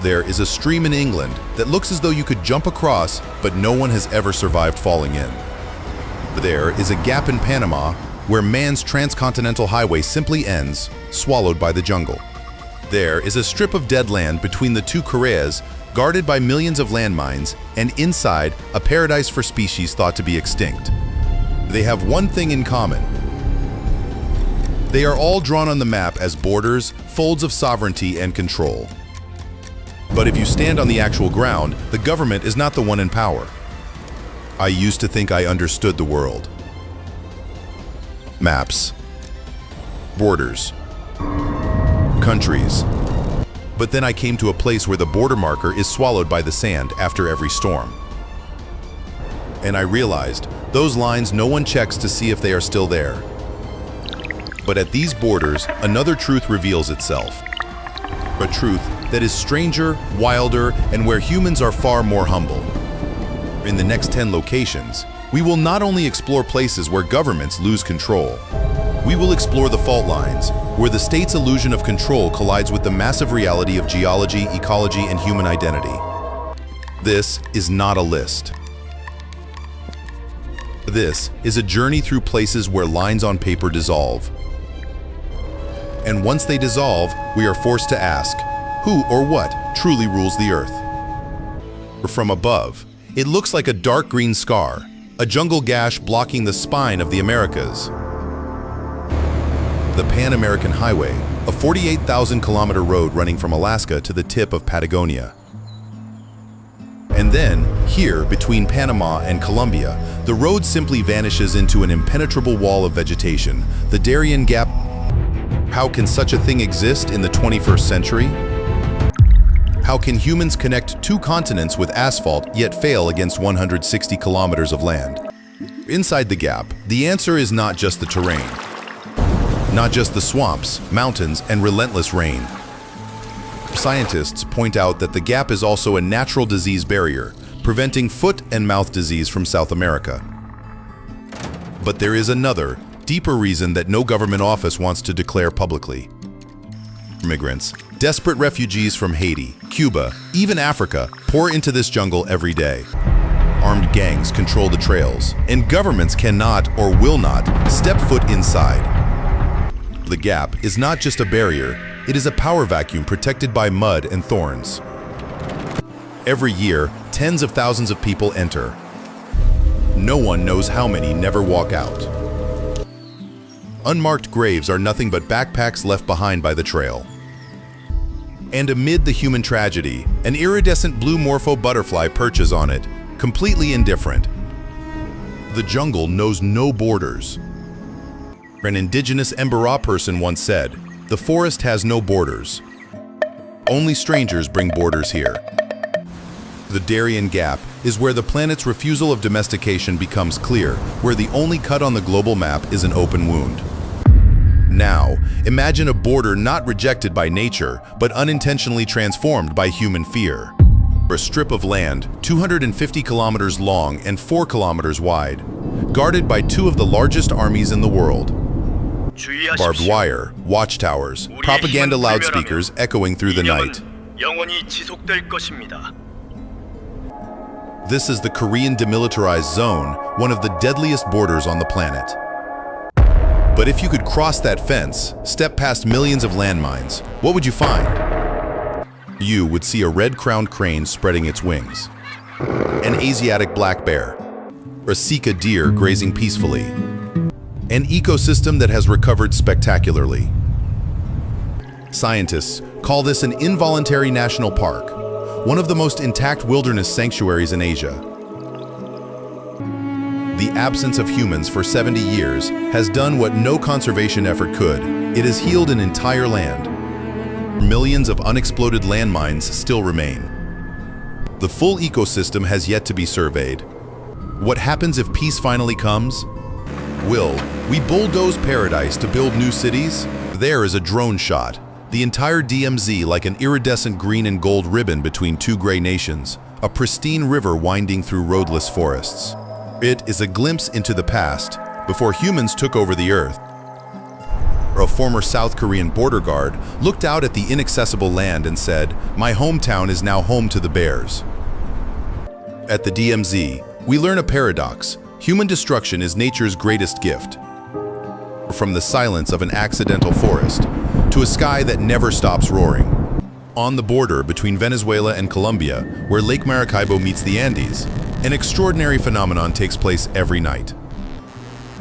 There is a stream in England that looks as though you could jump across, but no one has ever survived falling in. There is a gap in Panama where man's transcontinental highway simply ends, swallowed by the jungle. There is a strip of dead land between the two Koreas, guarded by millions of landmines, and inside, a paradise for species thought to be extinct. They have one thing in common. They are all drawn on the map as borders, folds of sovereignty and control. But if you stand on the actual ground, the government is not the one in power. I used to think I understood the world. Maps. Borders. Countries. But then I came to a place where the border marker is swallowed by the sand after every storm. And I realized, those lines no one checks to see if they are still there. But at these borders, another truth reveals itself. A truth that is stranger, wilder, and where humans are far more humble. In the next 10 locations, we will not only explore places where governments lose control, we will explore the fault lines, where the state's illusion of control collides with the massive reality of geology, ecology, and human identity. This is not a list. This is a journey through places where lines on paper dissolve. And once they dissolve, we are forced to ask, who or what truly rules the earth? From above, it looks like a dark green scar, a jungle gash blocking the spine of the Americas. The Pan-American Highway, a 48,000-kilometer road running from Alaska to the tip of Patagonia. And then, here, between Panama and Colombia, the road simply vanishes into an impenetrable wall of vegetation, the Darien Gap. How can such a thing exist in the 21st century? How can humans connect two continents with asphalt yet fail against 160 kilometers of land? Inside the gap, the answer is not just the terrain. Not just the swamps, mountains, and relentless rain. Scientists point out that the gap is also a natural disease barrier, preventing foot and mouth disease from South America. But there is another, deeper reason that no government office wants to declare publicly. Migrants, desperate refugees from Haiti, Cuba, even Africa, pour into this jungle every day. Armed gangs control the trails, and governments cannot or will not step foot inside. The gap is not just a barrier, it is a power vacuum protected by mud and thorns. Every year, tens of thousands of people enter. No one knows how many never walk out. Unmarked graves are nothing but backpacks left behind by the trail. And amid the human tragedy, an iridescent blue morpho butterfly perches on it, completely indifferent. The jungle knows no borders. An indigenous Embera person once said, "The forest has no borders. Only strangers bring borders here." The Darien Gap is where the planet's refusal of domestication becomes clear, where the only cut on the global map is an open wound. Now, imagine a border not rejected by nature, but unintentionally transformed by human fear. A strip of land 250 kilometers long and 4 kilometers wide, guarded by two of the largest armies in the world. Barbed wire, watchtowers, propaganda loudspeakers echoing through the night. This is the Korean Demilitarized Zone, one of the deadliest borders on the planet. But if you could cross that fence, step past millions of landmines, what would you find? You would see a red-crowned crane spreading its wings, an Asiatic black bear, a Sika deer grazing peacefully, an ecosystem that has recovered spectacularly. Scientists call this an involuntary national park, one of the most intact wilderness sanctuaries in Asia. The absence of humans for 70 years has done what no conservation effort could. It has healed an entire land. Millions of unexploded landmines still remain. The full ecosystem has yet to be surveyed. What happens if peace finally comes? Will we bulldoze paradise to build new cities? There is a drone shot. The entire DMZ like an iridescent green and gold ribbon between two gray nations, a pristine river winding through roadless forests. It is a glimpse into the past, before humans took over the earth. a former South Korean border guard, looked out at the inaccessible land and said, "My hometown is now home to the bears." At the DMZ, we learn a paradox. Human destruction is nature's greatest gift. From the silence of an accidental forest to a sky that never stops roaring. On the border between Venezuela and Colombia, where Lake Maracaibo meets the Andes, an extraordinary phenomenon takes place every night.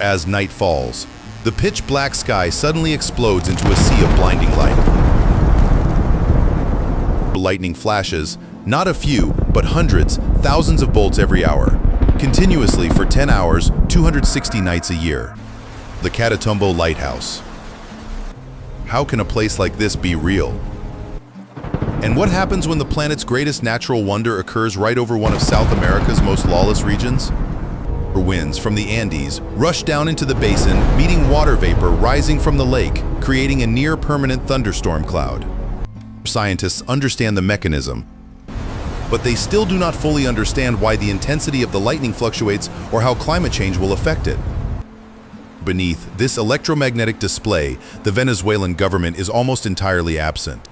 As night falls, the pitch-black sky suddenly explodes into a sea of blinding light. Lightning flashes, not a few, but hundreds, thousands of bolts every hour, continuously for 10 hours, 260 nights a year. The Catatumbo Lighthouse. How can a place like this be real? And what happens when the planet's greatest natural wonder occurs right over one of South America's most lawless regions? Winds from the Andes rush down into the basin, meeting water vapor rising from the lake, creating a near-permanent thunderstorm cloud. Scientists understand the mechanism, but they still do not fully understand why the intensity of the lightning fluctuates or how climate change will affect it. Beneath this electromagnetic display, the Venezuelan government is almost entirely absent.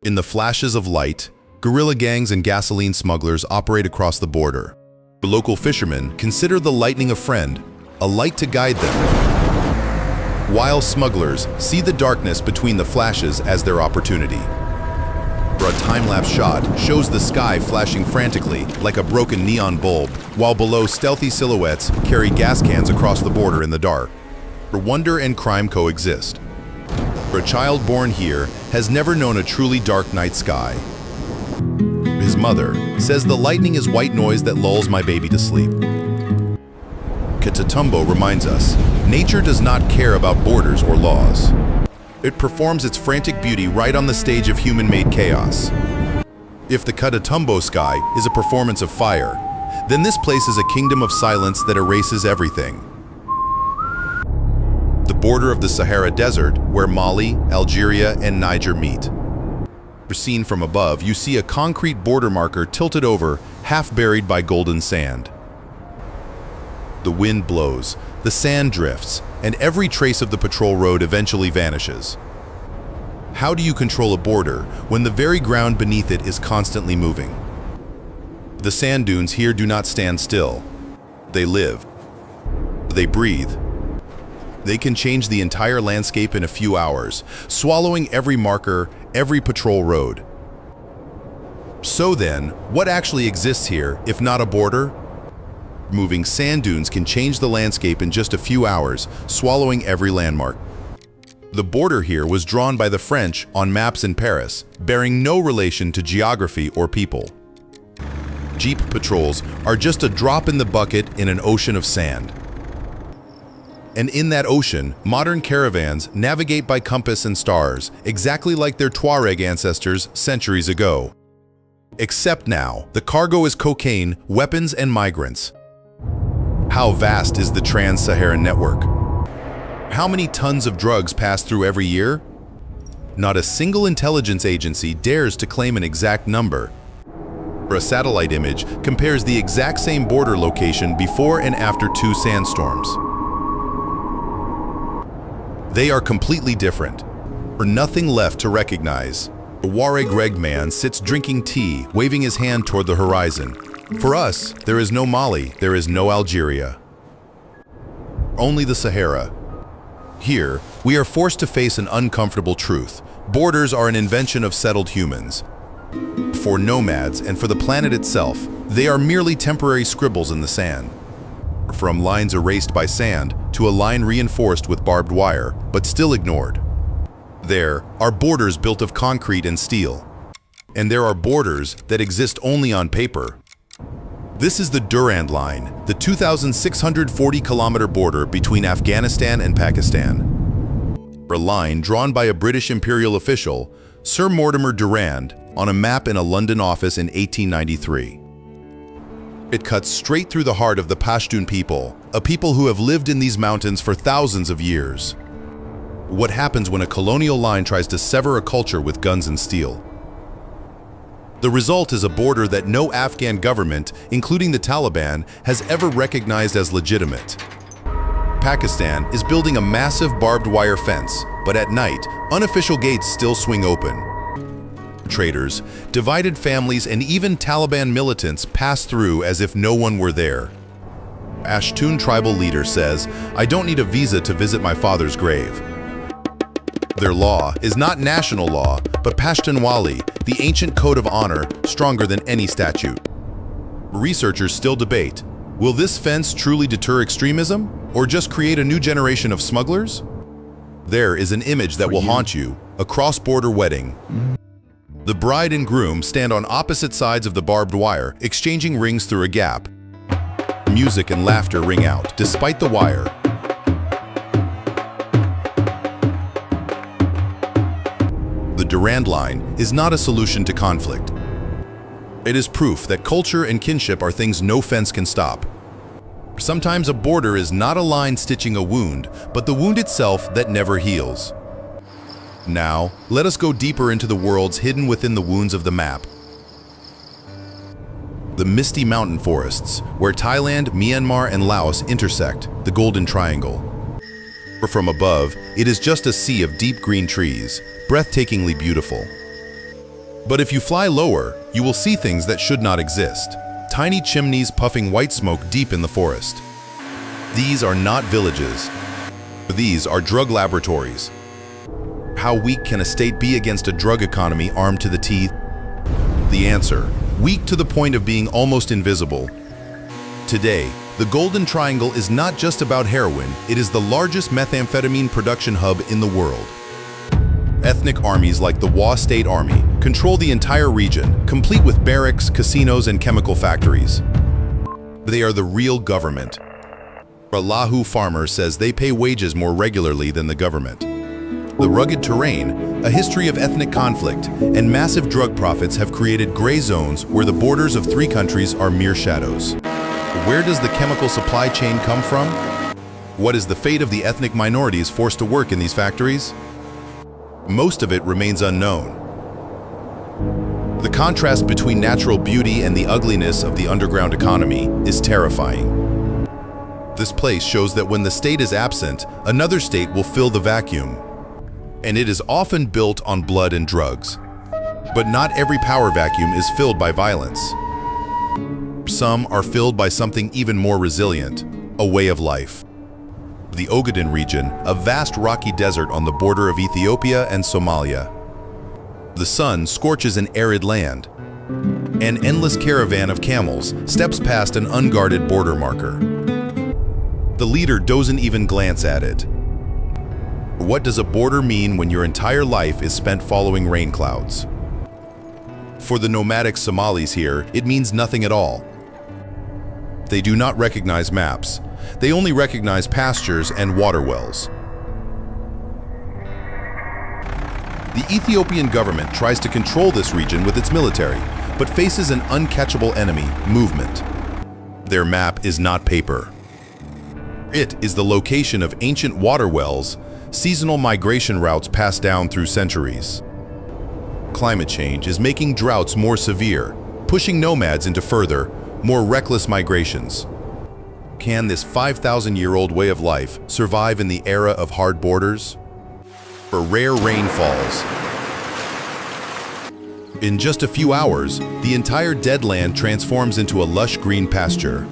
In the flashes of light, guerrilla gangs and gasoline smugglers operate across the border. The local fishermen consider the lightning a friend, a light to guide them, while smugglers see the darkness between the flashes as their opportunity. A time-lapse shot shows the sky flashing frantically like a broken neon bulb, while below stealthy silhouettes carry gas cans across the border in the dark. Wonder and crime coexist. A child born here has never known a truly dark night sky. His mother says the lightning is white noise that lulls my baby to sleep. Catatumbo reminds us, nature does not care about borders or laws. It performs its frantic beauty right on the stage of human-made chaos. If the Catatumbo sky is a performance of fire, then this place is a kingdom of silence that erases everything. The border of the Sahara Desert, where Mali, Algeria, and Niger meet. Seen from above, you see a concrete border marker tilted over, half buried by golden sand. The wind blows, the sand drifts, and every trace of the patrol road eventually vanishes. How do you control a border when the very ground beneath it is constantly moving? The sand dunes here do not stand still. They live. They breathe. They can change the entire landscape in a few hours, swallowing every marker, every patrol road. So then, what actually exists here, if not a border? Moving sand dunes can change the landscape in just a few hours, swallowing every landmark. The border here was drawn by the French on maps in Paris, bearing no relation to geography or people. Jeep patrols are just a drop in the bucket in an ocean of sand. And in that ocean, modern caravans navigate by compass and stars, exactly like their Tuareg ancestors centuries ago. Except now, the cargo is cocaine, weapons, and migrants. How vast is the Trans-Saharan network? How many tons of drugs pass through every year? Not a single intelligence agency dares to claim an exact number. A satellite image compares the exact same border location before and after two sandstorms. They are completely different. For nothing left to recognize. The Tuareg man sits drinking tea, waving his hand toward the horizon. For us, there is no Mali, there is no Algeria. Only the Sahara. Here, we are forced to face an uncomfortable truth. Borders are an invention of settled humans. For nomads and for the planet itself, they are merely temporary scribbles in the sand. From lines erased by sand to a line reinforced with barbed wire, but still ignored. There are borders built of concrete and steel. And there are borders that exist only on paper. This is the Durand Line, the 2,640-kilometer border between Afghanistan and Pakistan. A line drawn by a British imperial official, Sir Mortimer Durand, on a map in a London office in 1893. It cuts straight through the heart of the Pashtun people, a people who have lived in these mountains for thousands of years. What happens when a colonial line tries to sever a culture with guns and steel? The result is a border that no Afghan government, including the Taliban, has ever recognized as legitimate. Pakistan is building a massive barbed wire fence, but at night, unofficial gates still swing open. Traders, divided families, and even Taliban militants pass through as if no one were there. Pashtun tribal leader says, "I don't need a visa to visit my father's grave." Their law is not national law, but Pashtunwali, the ancient code of honor, stronger than any statute. Researchers still debate, will this fence truly deter extremism, or just create a new generation of smugglers? There is an image that will haunt you, a cross-border wedding. The bride and groom stand on opposite sides of the barbed wire, exchanging rings through a gap. Music and laughter ring out, despite the wire. The Durand Line is not a solution to conflict. It is proof that culture and kinship are things no fence can stop. Sometimes a border is not a line stitching a wound, but the wound itself that never heals. Now, let us go deeper into the worlds hidden within the wounds of the map. The misty mountain forests, where Thailand, Myanmar, and Laos intersect, the Golden Triangle. From above, it is just a sea of deep green trees, breathtakingly beautiful. But if you fly lower, you will see things that should not exist. Tiny chimneys puffing white smoke deep in the forest. These are not villages. These are drug laboratories. How weak can a state be against a drug economy armed to the teeth? The answer, weak to the point of being almost invisible. Today, the Golden Triangle is not just about heroin, it is the largest methamphetamine production hub in the world. Ethnic armies like the Wa State Army control the entire region, complete with barracks, casinos, and chemical factories. They are the real government. A Lahu farmer says they pay wages more regularly than the government. The rugged terrain, a history of ethnic conflict, and massive drug profits have created gray zones where the borders of three countries are mere shadows. Where does the chemical supply chain come from? What is the fate of the ethnic minorities forced to work in these factories? Most of it remains unknown. The contrast between natural beauty and the ugliness of the underground economy is terrifying. This place shows that when the state is absent, another state will fill the vacuum. And it is often built on blood and drugs. But not every power vacuum is filled by violence. Some are filled by something even more resilient, a way of life. The Ogaden region, a vast rocky desert on the border of Ethiopia and Somalia. The sun scorches an arid land. An endless caravan of camels steps past an unguarded border marker. The leader doesn't even glance at it. What does a border mean when your entire life is spent following rain clouds? For the nomadic Somalis here, it means nothing at all. They do not recognize maps. They only recognize pastures and water wells. The Ethiopian government tries to control this region with its military, but faces an uncatchable enemy, movement. Their map is not paper. It is the location of ancient water wells, seasonal migration routes passed down through centuries. Climate change is making droughts more severe, pushing nomads into further, more reckless migrations. Can this 5,000-year-old way of life survive in the era of hard borders? For rare rainfalls. In just a few hours, the entire dead land transforms into a lush green pasture.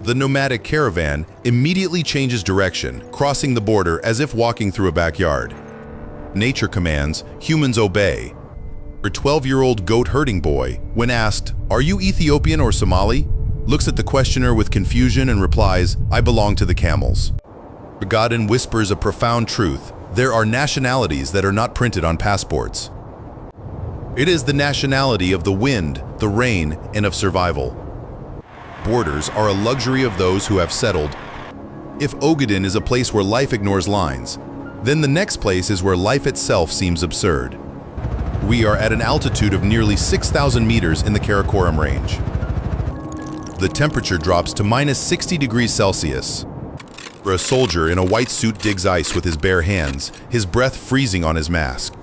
The nomadic caravan immediately changes direction, crossing the border as if walking through a backyard. Nature commands, humans obey. A 12-year-old goat-herding boy, when asked, "Are you Ethiopian or Somali?" looks at the questioner with confusion and replies, "I belong to the camels." Ogaden whispers a profound truth. There are nationalities that are not printed on passports. It is the nationality of the wind, the rain, and of survival. Borders are a luxury of those who have settled. If Ogaden is a place where life ignores lines, then the next place is where life itself seems absurd. We are at an altitude of nearly 6,000 meters in the Karakoram Range. The temperature drops to minus 60 degrees Celsius. A soldier in a white suit digs ice with his bare hands, his breath freezing on his mask.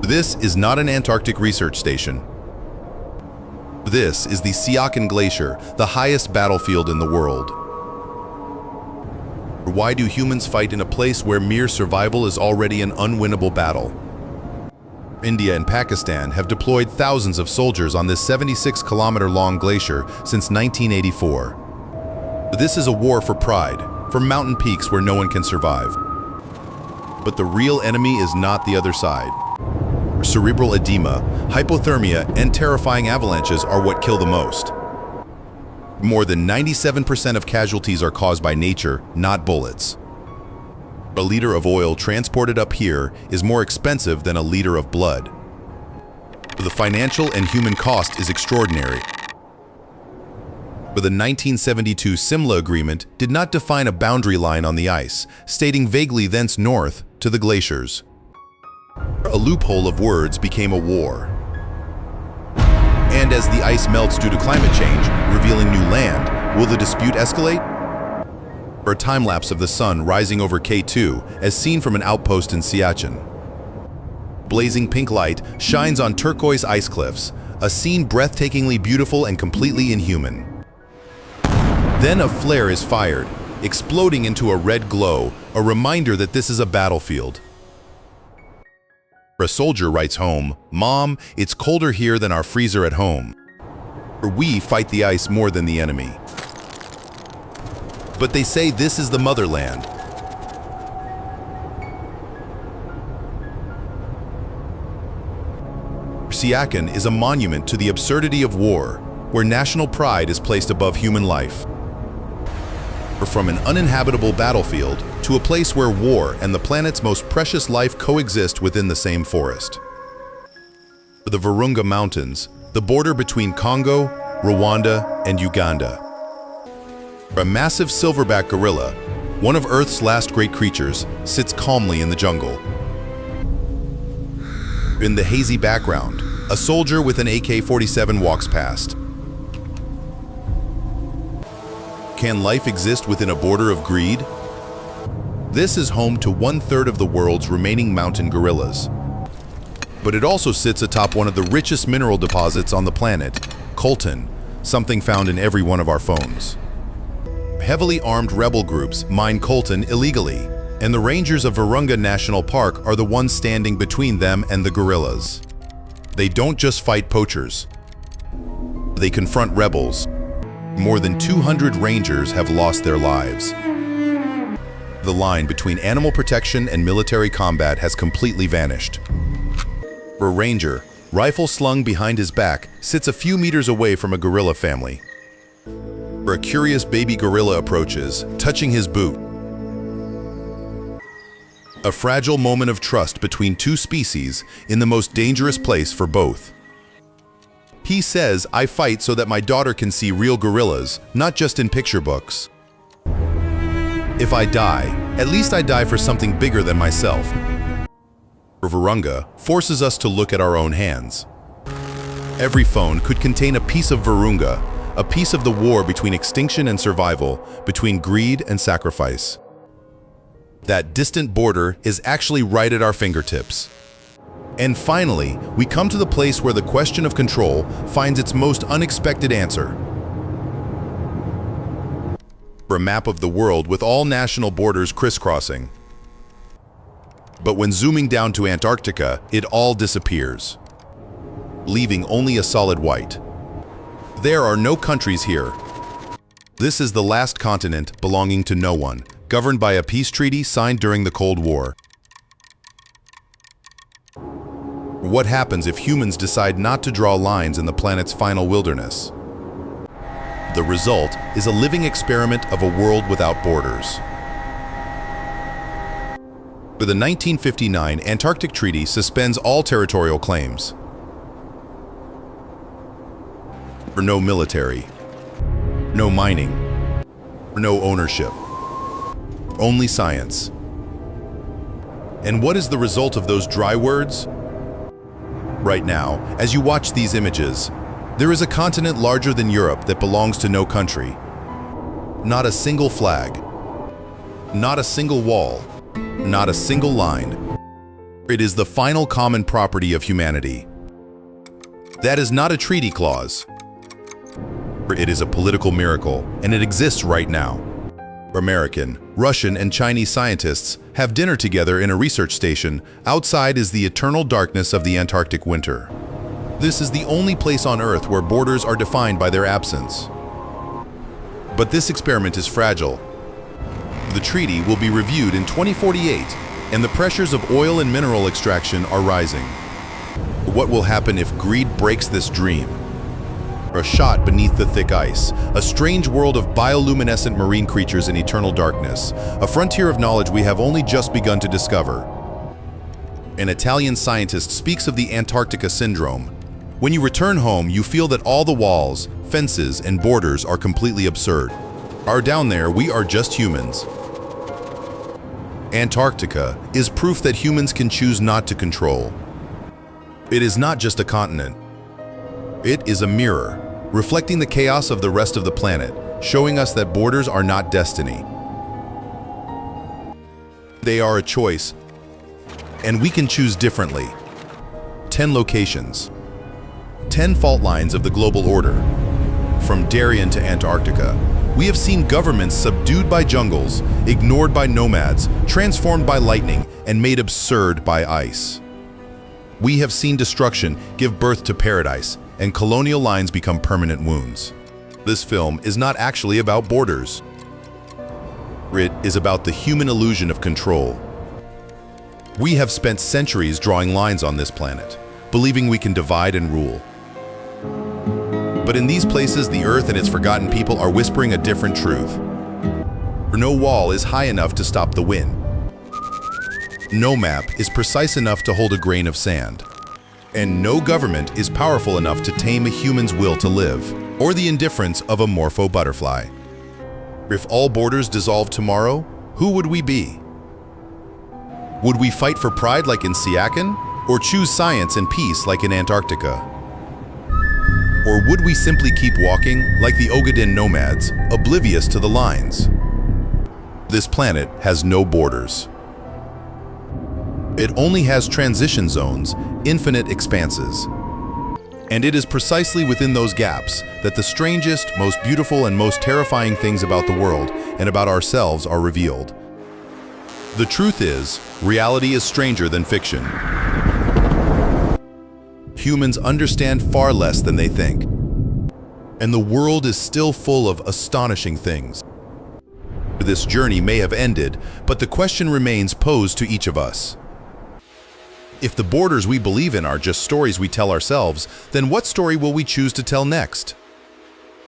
This is not an Antarctic research station. This is the Siachen Glacier, the highest battlefield in the world. Why do humans fight in a place where mere survival is already an unwinnable battle? India and Pakistan have deployed thousands of soldiers on this 76-kilometer-long glacier since 1984. This is a war for pride, for mountain peaks where no one can survive. But the real enemy is not the other side. Cerebral edema, hypothermia, and terrifying avalanches are what kill the most. More than 97% of casualties are caused by nature, not bullets. A liter of oil transported up here is more expensive than a liter of blood. The financial and human cost is extraordinary. But the 1972 Simla Agreement did not define a boundary line on the ice, stating vaguely thence north to the glaciers. A loophole of words became a war. And as the ice melts due to climate change, revealing new land, will the dispute escalate? Or a time-lapse of the sun rising over K2 as seen from an outpost in Siachen. Blazing pink light shines on turquoise ice cliffs, a scene breathtakingly beautiful and completely inhuman. Then a flare is fired, exploding into a red glow, a reminder that this is a battlefield. A soldier writes home, "Mom, it's colder here than our freezer at home." We fight the ice more than the enemy. But they say this is the motherland. Siachen is a monument to the absurdity of war, where national pride is placed above human life. From an uninhabitable battlefield to a place where war and the planet's most precious life coexist within the same forest. The Virunga Mountains, the border between Congo, Rwanda, and Uganda. A massive silverback gorilla, one of Earth's last great creatures, sits calmly in the jungle. In the hazy background, a soldier with an AK-47 walks past. Can life exist within a border of greed? This is home to 1/3 of the world's remaining mountain gorillas. But it also sits atop one of the richest mineral deposits on the planet, coltan, something found in every one of our phones. Heavily armed rebel groups mine coltan illegally, and the rangers of Virunga National Park are the ones standing between them and the gorillas. They don't just fight poachers. They confront rebels. More than 200 rangers have lost their lives. The line between animal protection and military combat has completely vanished. A ranger, rifle slung behind his back, sits a few meters away from a gorilla family. A curious baby gorilla approaches, touching his boot. A fragile moment of trust between two species in the most dangerous place for both. He says, "I fight so that my daughter can see real gorillas, not just in picture books. If I die, at least I die for something bigger than myself." Virunga forces us to look at our own hands. Every phone could contain a piece of Virunga, a piece of the war between extinction and survival, between greed and sacrifice. That distant border is actually right at our fingertips. And finally, we come to the place where the question of control finds its most unexpected answer. A map of the world with all national borders crisscrossing. But when zooming down to Antarctica, it all disappears, leaving only a solid white. There are no countries here. This is the last continent belonging to no one, governed by a peace treaty signed during the Cold War. What happens if humans decide not to draw lines in the planet's final wilderness? The result is a living experiment of a world without borders. The 1959 Antarctic Treaty suspends all territorial claims. No military, no mining, no ownership, only science. And what is the result of those dry words? Right now, as you watch these images, there is a continent larger than Europe that belongs to no country. Not a single flag, not a single wall, not a single line. It is the final common property of humanity. That is not a treaty clause. It is a political miracle, and it exists right now. American, Russian, and Chinese scientists have dinner together in a research station. Outside is the eternal darkness of the Antarctic winter. This is the only place on Earth where borders are defined by their absence. But this experiment is fragile. The treaty will be reviewed in 2048, and the pressures of oil and mineral extraction are rising. What will happen if greed breaks this dream? A shot beneath the thick ice, a strange world of bioluminescent marine creatures in eternal darkness, a frontier of knowledge we have only just begun to discover. An Italian scientist speaks of the Antarctica syndrome. When you return home, you feel that all the walls, fences, and borders are completely absurd. Down there, we are just humans. Antarctica is proof that humans can choose not to control. It is not just a continent. It is a mirror, reflecting the chaos of the rest of the planet, showing us that borders are not destiny. They are a choice, and we can choose differently. 10 locations. 10 fault lines of the global order. From Darien to Antarctica, we have seen governments subdued by jungles, ignored by nomads, transformed by lightning, and made absurd by ice. We have seen destruction give birth to paradise, and colonial lines become permanent wounds. This film is not actually about borders. It is about the human illusion of control. We have spent centuries drawing lines on this planet, believing we can divide and rule. But in these places, the Earth and its forgotten people are whispering a different truth. No wall is high enough to stop the wind. No map is precise enough to hold a grain of sand. And no government is powerful enough to tame a human's will to live, or the indifference of a morpho butterfly. If all borders dissolved tomorrow, who would we be? Would we fight for pride like in Siachen, or choose science and peace like in Antarctica? Or would we simply keep walking like the Ogaden nomads, oblivious to the lines? This planet has no borders. It only has transition zones, infinite expanses. And it is precisely within those gaps that the strangest, most beautiful, and most terrifying things about the world and about ourselves are revealed. The truth is, reality is stranger than fiction. Humans understand far less than they think. And the world is still full of astonishing things. This journey may have ended, but the question remains posed to each of us. If the borders we believe in are just stories we tell ourselves, then what story will we choose to tell next?